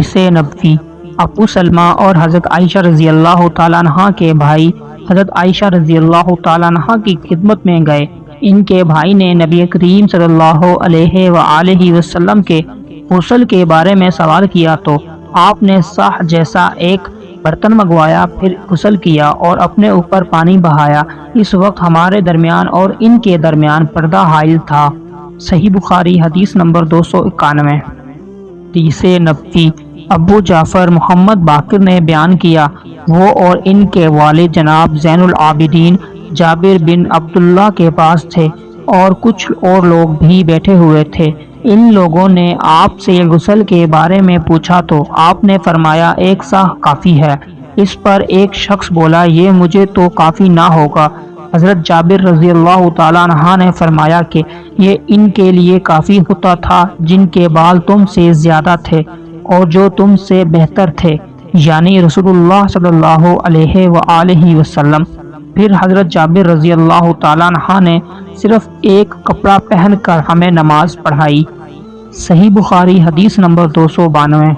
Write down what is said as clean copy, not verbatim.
سے نبوی ابو سلمہ اور حضرت عائشہ رضی اللہ تعالیٰ عنہ کے بھائی حضرت عائشہ رضی اللہ تعالیٰ عنہ کی خدمت میں گئے۔ ان کے بھائی نے نبی کریم صلی اللہ علیہ وآلہ وسلم کے غسل کے بارے میں سوال کیا تو آپ نے صح جیسا ایک برتن منگوایا، پھر غسل کیا اور اپنے اوپر پانی بہایا۔ اس وقت ہمارے درمیان اور ان کے درمیان پردہ حائل تھا۔ صحیح بخاری حدیث نمبر 291۔ حدیث نبوی ابو جعفر محمد باقر نے بیان کیا، وہ اور ان کے والد جناب زین العابدین جابر بن عبداللہ کے پاس تھے اور کچھ اور لوگ بھی بیٹھے ہوئے تھے۔ ان لوگوں نے آپ سے غسل کے بارے میں پوچھا تو آپ نے فرمایا ایک سا کافی ہے۔ اس پر ایک شخص بولا یہ مجھے تو کافی نہ ہوگا۔ حضرت جابر رضی اللہ تعالیٰ عنہ نے فرمایا کہ یہ ان کے لیے کافی ہوتا تھا جن کے بال تم سے زیادہ تھے اور جو تم سے بہتر تھے، یعنی رسول اللہ صلی اللہ علیہ وآلہ وسلم۔ پھر حضرت جابر رضی اللہ تعالیٰ عنہ نے صرف ایک کپڑا پہن کر ہمیں نماز پڑھائی۔ صحیح بخاری حدیث نمبر 292۔